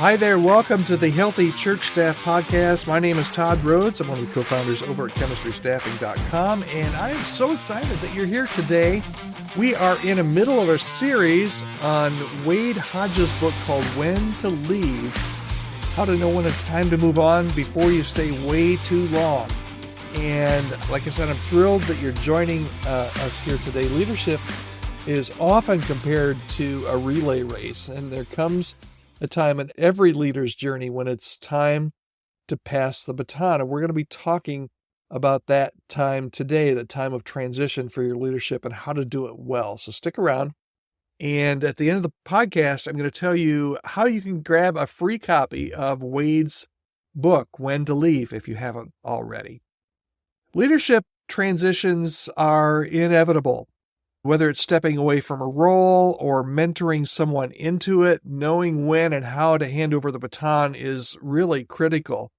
Hi there. Welcome to the Healthy Church Staff Podcast. My name is Todd Rhodes. I'm one of the co-founders over at chemistrystaffing.com, and I am so excited that you're here today. We are in the middle of a series on Wade Hodges' book called When to Leave, How to Know When It's Time to Move On Before You Stay Way Too Long. And like I said, I'm thrilled that you're joining us here today. Leadership is often compared to a relay race, and there comes a time in every leader's journey when it's time to pass the baton. And we're going to be talking about that time today, the time of transition for your leadership and how to do it well. So stick around. And at the end of the podcast, I'm going to tell you how you can grab a free copy of Wade's book, When to Leave, if you haven't already. Leadership transitions are inevitable. Whether it's stepping away from a role or mentoring someone into it, knowing when and how to hand over the baton is really critical.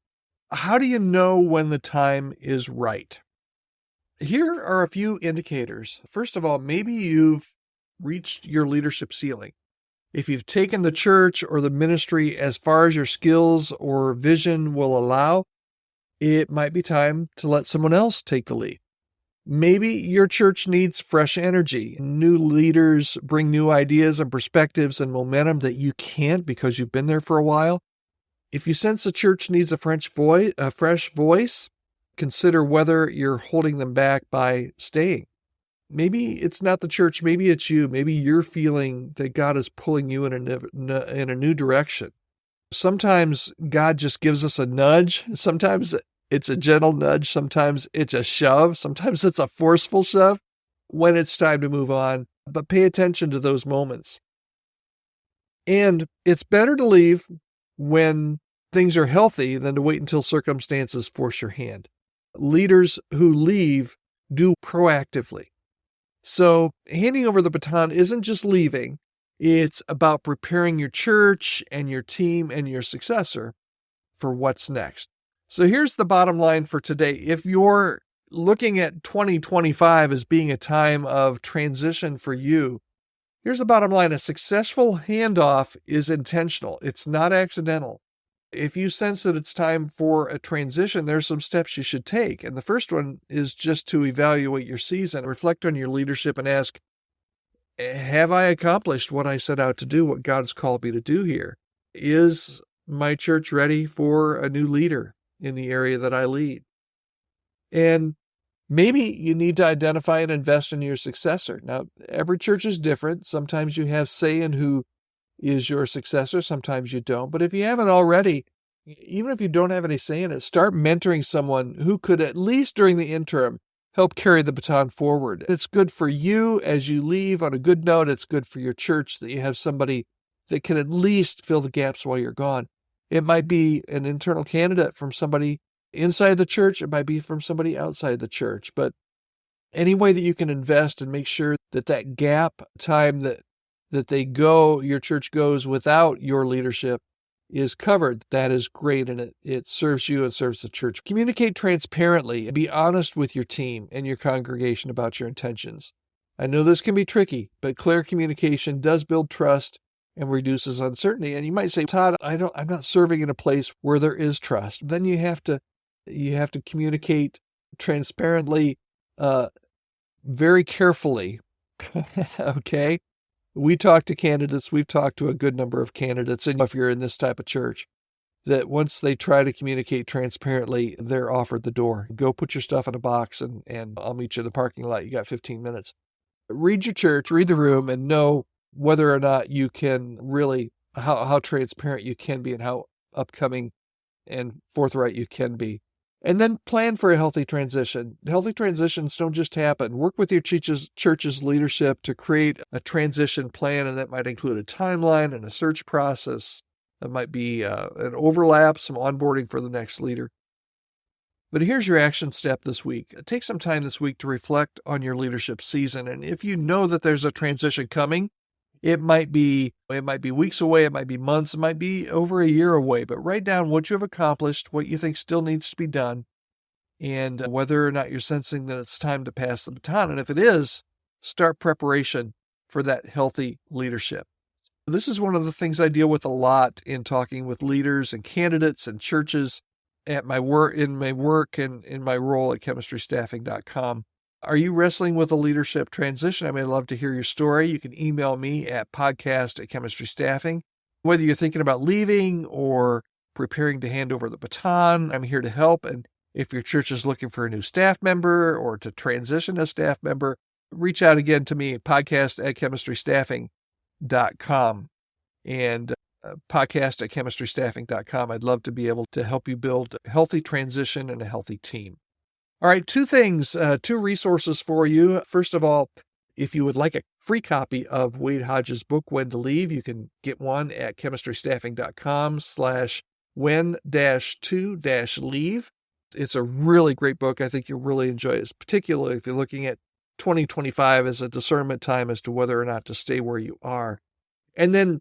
How do you know when the time is right? Here are a few indicators. First of all, maybe you've reached your leadership ceiling. If you've taken the church or the ministry as far as your skills or vision will allow, it might be time to let someone else take the lead. Maybe your church needs fresh energy. New leaders bring new ideas and perspectives and momentum that you can't because you've been there for a while. If you sense the church needs a fresh voice, consider whether you're holding them back by staying. Maybe it's not the church, maybe it's you. Maybe you're feeling that God is pulling you in a new direction. Sometimes God just gives us a nudge. Sometimes it's a gentle nudge. Sometimes it's a shove. Sometimes it's a forceful shove when it's time to move on. But pay attention to those moments. And it's better to leave when things are healthy than to wait until circumstances force your hand. Leaders who leave do proactively. So handing over the baton isn't just leaving. It's about preparing your church and your team and your successor for what's next. So here's the bottom line for today. If you're looking at 2025 as being a time of transition for you, here's the bottom line. A successful handoff is intentional. It's not accidental. If you sense that it's time for a transition, there's some steps you should take. And the first one is just to evaluate your season, reflect on your leadership and ask, have I accomplished what I set out to do, what God's called me to do here? Is my church ready for a new leader in the area that I lead? And maybe you need to identify and invest in your successor. Now, every church is different. Sometimes you have say in who is your successor. Sometimes you don't. But if you haven't already, even if you don't have any say in it, start mentoring someone who could, at least during the interim, help carry the baton forward. It's good for you as you leave on a good note. It's good for your church that you have somebody that can at least fill the gaps while you're gone. It might be an internal candidate from somebody inside the church. It might be from somebody outside the church. But any way that you can invest and make sure that that gap time that your church goes without your leadership is covered, that is great. And it serves you and serves the church. Communicate transparently. Be honest with your team and your congregation about your intentions. I know this can be tricky, but clear communication does build trust and reduces uncertainty. And you might say, Todd, I'm not serving in a place where there is trust. Then you have to communicate transparently, very carefully. Okay. We talk to candidates. We've talked to a good number of candidates. And if you're in this type of church, that once they try to communicate transparently, they're offered the door. Go put your stuff in a box and I'll meet you in the parking lot. You got 15 minutes. Read your church, read the room, and know whether or not you can really, how transparent you can be and how upcoming and forthright you can be. And then plan for a healthy transition. Healthy transitions don't just happen. Work with your church's leadership to create a transition plan, and that might include a timeline and a search process. That might be an overlap, some onboarding for the next leader. But here's your action step this week. Take some time this week to reflect on your leadership season. And if you know that there's a transition coming, it might be weeks away, it might be months, it might be over a year away, but write down what you have accomplished, what you think still needs to be done, and whether or not you're sensing that it's time to pass the baton. And if it is, start preparation for that healthy leadership. This is one of the things I deal with a lot in talking with leaders and candidates and churches at my work, in my role at chemistrystaffing.com. Are you wrestling with a leadership transition? I'd love to hear your story. You can email me at podcast@chemistrystaffing. Whether you're thinking about leaving or preparing to hand over the baton, I'm here to help. And if your church is looking for a new staff member or to transition a staff member, reach out again to me at podcast@chemistrystaffing.com and podcast@chemistrystaffing.com. I'd love to be able to help you build a healthy transition and a healthy team. All right, two resources for you. First of all, if you would like a free copy of Wade Hodge's book, When to Leave, you can get one at chemistrystaffing.com/when-to-leave. It's a really great book. I think you'll really enjoy it, particularly if you're looking at 2025 as a discernment time as to whether or not to stay where you are. And then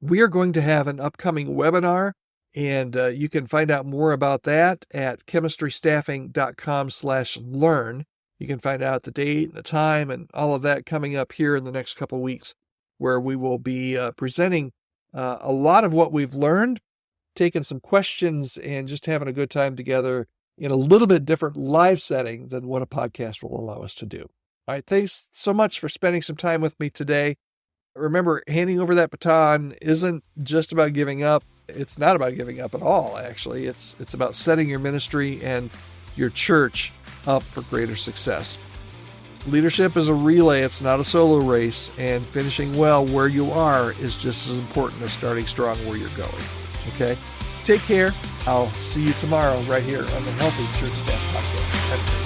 we are going to have an upcoming webinar, and you can find out more about that at chemistrystaffing.com/learn. You can find out the date and the time and all of that coming up here in the next couple of weeks, where we will be presenting a lot of what we've learned, taking some questions, and just having a good time together in a little bit different live setting than what a podcast will allow us to do. All right, thanks so much for spending some time with me today. Remember, handing over that baton isn't just about giving up. It's not about giving up at all, actually. It's about setting your ministry and your church up for greater success. Leadership is a relay. It's not a solo race, and finishing well where you are is just as important as starting strong where you're going. Okay? Take care. I'll see you tomorrow right here on the Healthy Church Staff Podcast.